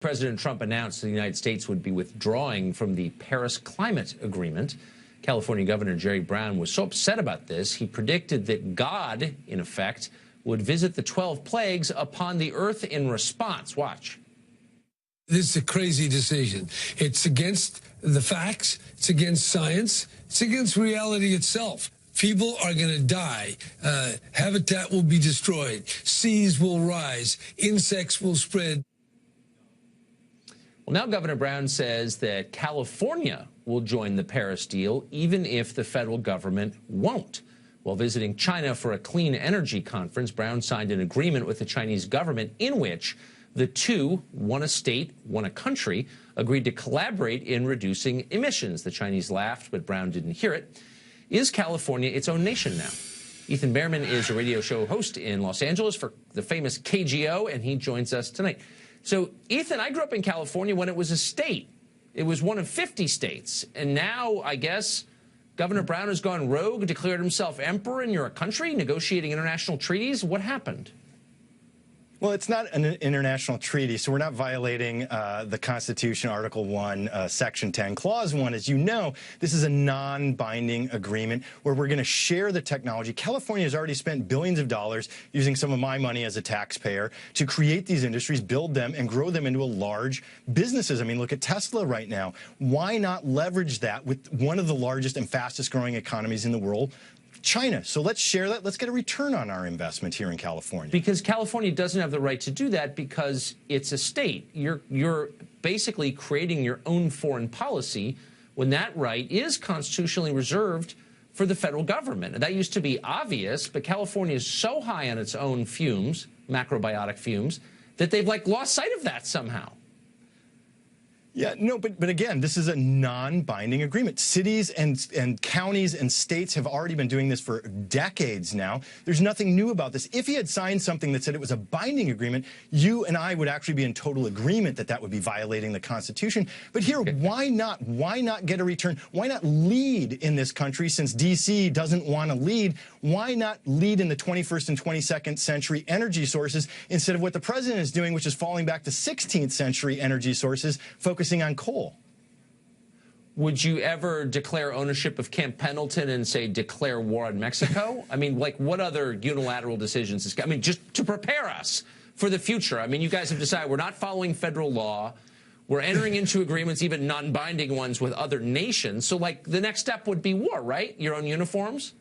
President Trump announced the United States would be withdrawing from the Paris Climate Agreement. California Governor Jerry Brown was so upset about this, he predicted that God, in effect, would visit the 12 plagues upon the earth in response. Watch. This is a crazy decision. It's against the facts. It's against science. It's against reality itself. People are going to die. Habitat will be destroyed. Seas will rise. Insects will spread. Well, now Governor Brown says that California will join the Paris deal, even if the federal government won't. While visiting China for a clean energy conference, Brown signed an agreement with the Chinese government in which the two, one a state, one a country, agreed to collaborate in reducing emissions. The Chinese laughed, but Brown didn't hear it. Is California its own nation now? Ethan Behrman is a radio show host in Los Angeles for the famous KGO, and he joins us tonight. So, Ethan, I grew up in California when it was a state. It was one of 50 states. And now, I guess, Governor Brown has gone rogue, declared himself emperor, and you're a country negotiating international treaties. What happened? Well, it's not an international treaty, so we're not violating the Constitution, Article 1, Section 10, Clause 1. As you know, this is a non-binding agreement where we're going to share the technology. California has already spent billions of dollars using some of my money as a taxpayer to create these industries, build them, and grow them into a large businesses. I mean, look at Tesla right now. Why not leverage that with one of the largest and fastest growing economies in the world, China? So let's share that. Let's get a return on our investment here in California. Because California doesn't have the right to do that because it's a state. You're basically creating your own foreign policy when that right is constitutionally reserved for the federal government. And that used to be obvious, but California is so high on its own fumes, macrobiotic fumes, that they've lost sight of that somehow. Yeah, no, but again, this is a non-binding agreement. Cities and counties and states have already been doing this for decades now. There's nothing new about this. If he had signed something that said it was a binding agreement, you and I would actually be in total agreement that that would be violating the Constitution. But here, why not? Why not get a return? Why not lead in this country since D.C. doesn't want to lead? Why not lead in the 21st and 22nd century energy sources instead of what the president is doing, which is falling back to 16th century energy sources, focusing on coal? Would you ever declare ownership of Camp Pendleton and say declare war on Mexico? I mean, what other unilateral decisions? I mean, just to prepare us for the future. I mean, you guys have decided we're not following federal law. We're entering into agreements, even non-binding ones, with other nations. So, the next step would be war, right? Your own uniforms?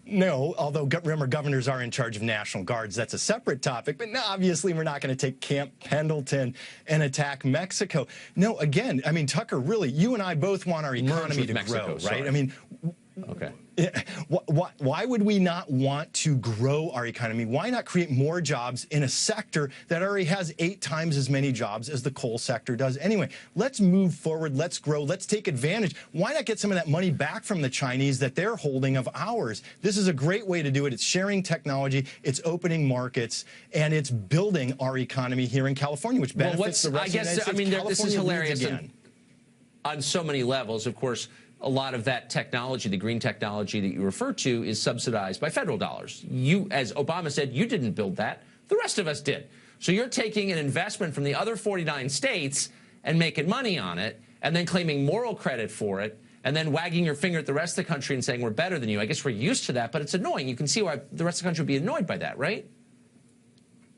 No, although remember, governors are in charge of National Guards. That's a separate topic. But no, obviously, we're not going to take Camp Pendleton and attack Mexico. No, again, I mean, Tucker, really, you and I both want our economy to grow, right? Sorry. I mean, okay. Why would we not want to grow our economy? Why not create more jobs in a sector that already has 8 times as many jobs as the coal sector does? Anyway, let's move forward. Let's grow. Let's take advantage. Why not get some of that money back from the Chinese that they're holding of ours? This is a great way to do it. It's sharing technology. It's opening markets. And it's building our economy here in California, which benefits the rest of the United States. I mean, this is hilarious again. On so many levels. Of course, a lot of that technology, the green technology that you refer to, is subsidized by federal dollars. You, as Obama said, you didn't build that. The rest of us did. So you're taking an investment from the other 49 states and making money on it, and then claiming moral credit for it, and then wagging your finger at the rest of the country and saying we're better than you. I guess we're used to that, but it's annoying. You can see why the rest of the country would be annoyed by that, right?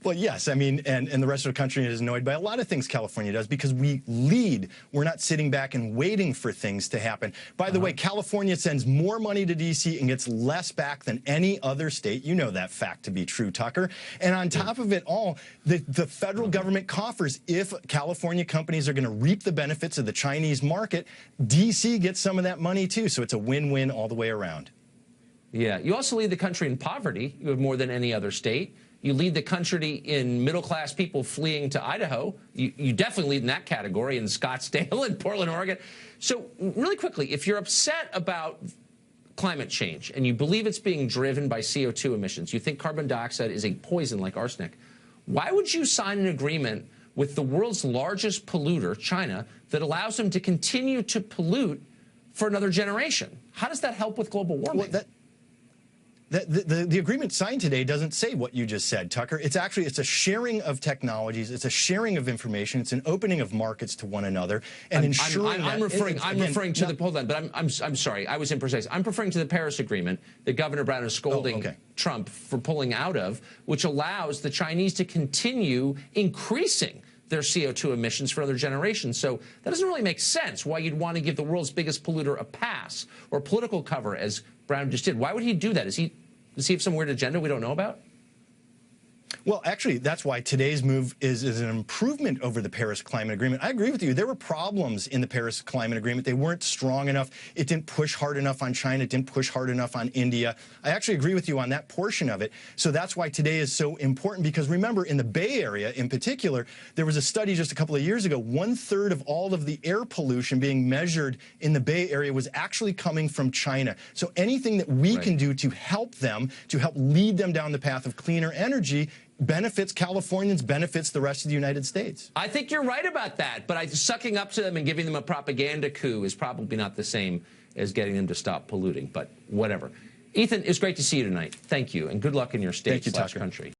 Well, yes, I mean, and the rest of the country is annoyed by a lot of things California does because we lead. We're not sitting back and waiting for things to happen. By the way, California sends more money to D.C. and gets less back than any other state. You know that fact to be true, Tucker. And on top of it all, the federal government coffers, if California companies are going to reap the benefits of the Chinese market, D.C. gets some of that money too. So it's a win-win all the way around. Yeah. You also lead the country in poverty. You have more than any other state. You lead the country in middle-class people fleeing to Idaho. You definitely lead in that category in Scottsdale and Portland, Oregon. So really quickly, if you're upset about climate change and you believe it's being driven by CO2 emissions, you think carbon dioxide is a poison like arsenic, why would you sign an agreement with the world's largest polluter, China, that allows them to continue to pollute for another generation? How does that help with global warming? Well, The agreement signed today doesn't say what you just said, Tucker. It's a sharing of technologies. It's a sharing of information. It's an opening of markets to one another and ensuring I'm referring to the, hold on, but I'm sorry, I was imprecise. I'm referring to the Paris Agreement that Governor Brown is scolding Trump for pulling out of, which allows the Chinese to continue increasing their CO2 emissions for other generations. So that doesn't really make sense why you'd want to give the world's biggest polluter a pass or political cover, as Brown just did. Why would he do that? Does he have some weird agenda we don't know about? Well, actually, that's why today's move is an improvement over the Paris Climate Agreement. I agree with you. There were problems in the Paris Climate Agreement. They weren't strong enough. It didn't push hard enough on China. It didn't push hard enough on India. I actually agree with you on that portion of it. So that's why today is so important, because remember, in the Bay Area in particular, there was a study just a couple of years ago, 1/3 of all of the air pollution being measured in the Bay Area was actually coming from China. So anything that we can do to help them, to help lead them down the path of cleaner energy, benefits Californians, benefits the rest of the United States. I think you're right about that, but sucking up to them and giving them a propaganda coup is probably not the same as getting them to stop polluting, but whatever. Ethan, it's great to see you tonight. Thank you, and good luck in your state/country.